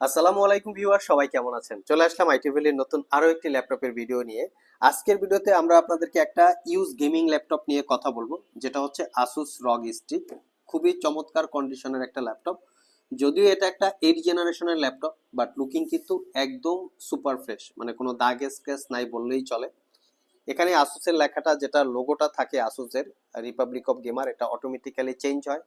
আসসালামু আলাইকুম ভিউয়ার, সবাই কেমন আছেন? চলে আসলাম আইটি ভ্যালির নতুন আরো একটি ল্যাপটপের ভিডিও নিয়ে। আজকের ভিডিওতে আমরা আপনাদেরকে একটা ইউজ গেমিং ল্যাপটপ নিয়ে কথা বলবো, যেটা হচ্ছে আসুস রগ স্ট্রিক। খুবই চমৎকার কন্ডিশনের একটা ল্যাপটপ। যদিও এটা একটা 8 জেনারেশনের ল্যাপটপ, বাট লুকিং কিন্তু একদম সুপার ফ্রেশ, মানে কোনো দাগ স্ক্র্যাচ নাই বললেই চলে। এখানে আসুসের লেখাটা, যেটা লোগোটা থাকে আসুসের রিপাবলিক অফ গেমার, এটা অটোমেটিক্যালি চেঞ্জ হয়।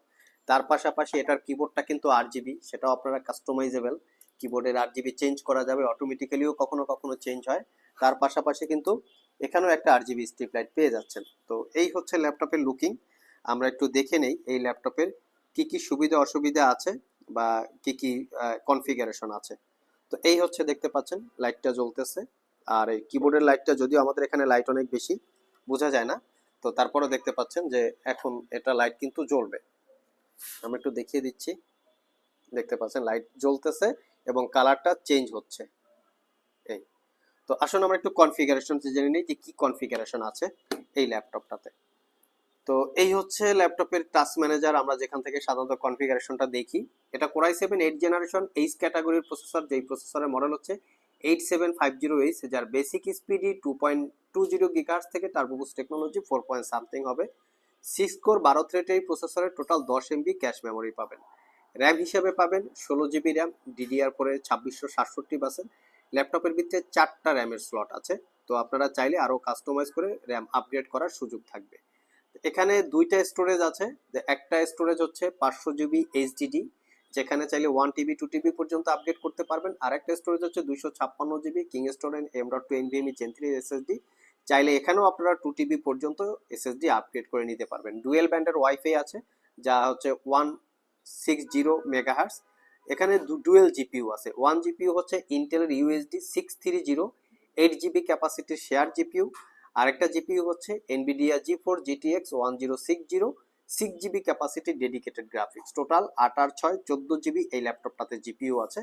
তার পাশাপাশি এটার কিবোর্ডটা কিন্তু RGB, সেটাও আপনারা কাস্টমাইজেবল। কিবোর্ডের RGB চেঞ্জ করা যাবে, অটোমেটিক্যালিও কখনো কখনো চেঞ্জ হয়। তার পাশাপাশি কিন্তু এখানেও একটা RGB স্ট্রিপ লাইট পেয়ে যাচ্ছেন। তো এই হচ্ছে ল্যাপটপের লুকিং। আমরা একটু দেখে নেই এই ল্যাপটপের কি কি সুবিধা অসুবিধা আছে বা কি কি কনফিগারেশন আছে। তো এই হচ্ছে, দেখতে পাচ্ছেন লাইটটা জ্বলতেছে। আর এই কিবোর্ডের লাইটটা, যদিও আমাদের এখানে লাইট অনেক বেশি, বোঝা যায় না, তো তারপরে দেখতে পাচ্ছেন যে এখন এটা লাইট কিন্তু জ্বলবে। আমি একটু দেখিয়ে দিচ্ছি। দেখতে পাচ্ছেন লাইট জ্বলতেছে এবং কালারটা চেঞ্জ হচ্ছে। এই, তো আসুন আমরা একটু কনফিগারেশন জেনে নিই যে কি কনফিগারেশন আছে এই ল্যাপটপটাতে। তো এই হচ্ছে ল্যাপটপের টাচ ম্যানেজার, আমরা যেখান থেকে সাধারণত কনফিগারেশনটা দেখি। এটা কোরাই 7 8 জেনারেশন এইচ ক্যাটাগরির প্রসেসর, যেই প্রসেসরের মডেল হচ্ছে 8750H, যার বেসিক স্পিডই 2.20 গিগাহার্টজ থেকে turbo boost technology 4 point something হবে। 6 কোর 12 থ্রেড এই প্রসেসরের টোটাল 10 MB ক্যাশ মেমোরি পাবেন। র্যাম হিসেবে পাবেন 16 GB র্যাম, DDR4 এর 2667 বাসের। ল্যাপটপের ভিতরে 4টা র্যামের স্লট আছে, তো আপনারা চাইলে আরও কাস্টমাইজ করে র্যাম আপগ্রেড করার সুযোগ থাকবে। এখানে দুইটা স্টোরেজ আছে। একটা স্টোরেজ হচ্ছে 500 GB HDD, যেখানে চাইলে 1 TB 2 TB পর্যন্ত আপডেট করতে পারবেন। আর একটা স্টোরেজ হচ্ছে 256 GB king storage M.2 NVMe Gen 3 SSD, চাইলে এখানেও আপনারা 2 TB পর্যন্ত SSD আপগ্রেড করে নিতে পারবেন। ডুয়েল ব্যান্ডের ওয়াইফাই আছে, যা হচ্ছে 160 MHz। এখানে ডুয়েল জিপিইউ আছে। 1 GPU হচ্ছে ইন্টেলের USD 630 8 GB ক্যাপাসিটির শেয়ার জিপিইউ। আরেকটা জিপিইউ হচ্ছে Nvidia G4 GTX 1060 6 GB capacity dedicated graphics. Total 8 আর 6 14 GB এই ল্যাপটপটাতে জিপিইউ আছে।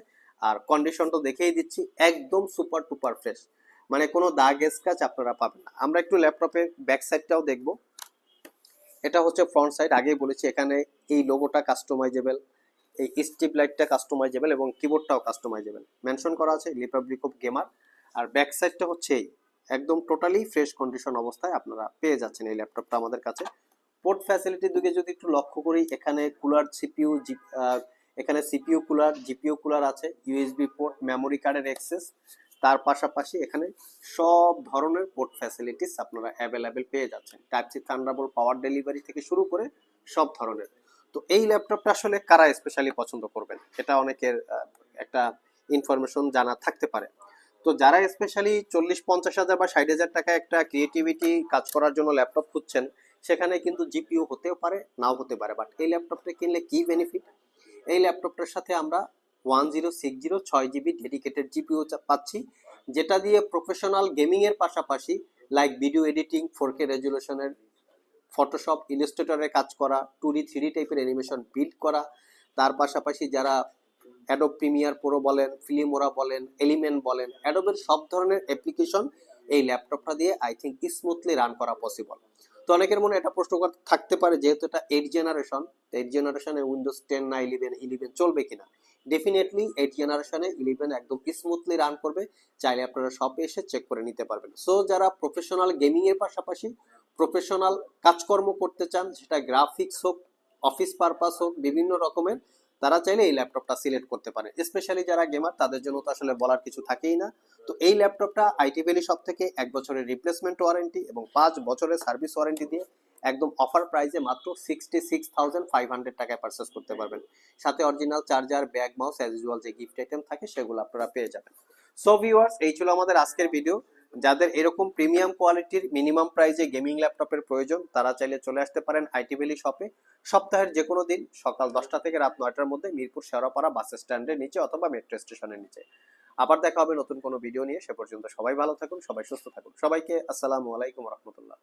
আর কন্ডিশনটা দেখেই দিচ্ছি, একদম সুপার টুপার ফ্রেশ, মানে কোনো দাগ স্ক্র্যাচ আপনারা পাবেন না। আমরা একটু ল্যাপটপের ব্যাক সাইডটাও দেখব। এটা হচ্ছে ফ্রন্ট সাইড, আগেই বলেছি এখানে এই লোগোটা কাস্টমাইজেবল, এই স্ট্রিপ লাইটটা কাস্টমাইজেবল এবং কিবোর্ডটাও কাস্টমাইজেবল, মেনশন করা আছে রিপাবলিক অফ গেমার। আর ব্যাক সাইডটা হচ্ছে এই, একদম টোটালি ফ্রেশ কন্ডিশন অবস্থায় আপনারা পেয়ে যাচ্ছেন এই ল্যাপটপটা আমাদের কাছে। পোর্ট ফ্যাসিলিটির দিকে যদি একটু লক্ষ্য করি, এখানে কুলার সিপিইউ, এখানে সিপিইউ কুলার, জিপিইউ কুলার আছে, ইউএসবি পোর্ট, মেমোরি কার্ডের অ্যাক্সেস। তার পাশাপাশি এখানে সব ধরনের পোর্ট ফ্যাসিলিটিস আপনারা অ্যাভেলেবেল পেয়ে যাচ্ছেন। Type C Thunderbolt power delivery থেকে শুরু করে সব ধরনের। তো এই ল্যাপটপটা আসলে কারা স্পেশালি পছন্দ করবেন, এটা অনেকের একটা ইনফরমেশন জানা থাকতে পারে। তো যারা স্পেশালি 40-50 হাজার বা 60 হাজার টাকা একটা ক্রিয়েটিভিটি কাজ করার জন্য ল্যাপটপ খুঁজছেন, সেখানে কিন্তু জিপিইউ হতেও পারে, নাও হতে পারে। বাট এই ল্যাপটপটা কিনলে কি বেনিফিট, এই ল্যাপটপটার সাথে আমরা 1060 6 GB ডেডিকেটেড জিপিইউ পাচ্ছি, যেটা দিয়ে প্রফেশনাল গেমিং এর পাশাপাশি লাইক ভিডিও এডিটিং, 4K রেজুলেশনের ফটোশপ ইলাস্ট্রেটরে কাজ করা, 2D 3D টাইপের অ্যানিমেশন বিল্ড করা। তার পাশাপাশি যারা অ্যাডোব প্রিমিয়ার প্রো বলেন, ফিল্মোরা বলেন, এলিমেন্ট বলেন, অ্যাডোবের সব ধরনের অ্যাপ্লিকেশন এই ল্যাপটপটা দিয়ে আই থিঙ্ক স্মুথলি রান করা পসিবল। তো অনেকের মনে এটা প্রশ্ন থাকতে পারে, যেহেতু এটা 8 জেনারেশন, 8 জেনারেশনে উইন্ডোজ 10 না 11 চলবে কিনা। ডেফিনেটলি 8 জেনারেশনে 11 একদম স্মুথলি রান করবে, চাইলে আপনারা শপে এসে চেক করে নিতে পারবেন। সো যারা প্রফেশনাল গেমিং এর পাশাপাশি প্রফেশনাল কাজকর্ম করতে চান, সেটা গ্রাফিক্স হোক, অফিস পারপাস হোক, বিভিন্ন রকমের, তারা চাইলে এই ল্যাপটপটা সিলেক্ট করতে পারে। স্পেশালি যারা গেমার, তাদের জন্য তো আসলে বলার কিছু থাকেই না। তো এই ল্যাপটপটা আইটি ভ্যালি শপ থেকে 1 বছরের রিপ্লেসমেন্ট ওয়ারেন্টি এবং 5 বছরের সার্ভিস ওয়ারেন্টি দিয়ে একদম অফার প্রাইসে মাত্র 66,500 টাকায় পারচেস করতে পারবেন। সাথে original charger, bag, mouse, as usual যে গিফট আইটেম থাকে সেগুলো আপনারা পেয়ে যাবেন। সো ভিউয়ার্স, এই ছিল আমাদের আজকের ভিডিও। যাদের এরকম প্রিমিয়াম কোয়ালিটির মিনিমাম প্রাইসে গেমিং ল্যাপটপের প্রয়োজন, তারা চাইলে চলে আসতে পারেন আইটি ভ্যালি শপে। সপ্তাহের যে কোনো দিন সকাল 10টা থেকে রাত 9টার মধ্যে, মিরপুর শেওড়াপাড়া বাস স্ট্যান্ডের নিচে অথবা মেট্রো স্টেশনের নিচে। আবার দেখা হবে নতুন কোনো ভিডিও নিয়ে। সে পর্যন্ত সবাই ভালো থাকুন, সবাই সুস্থ থাকুন। সবাইকে আসসালামু আলাইকুম রহমতুল্লাহ।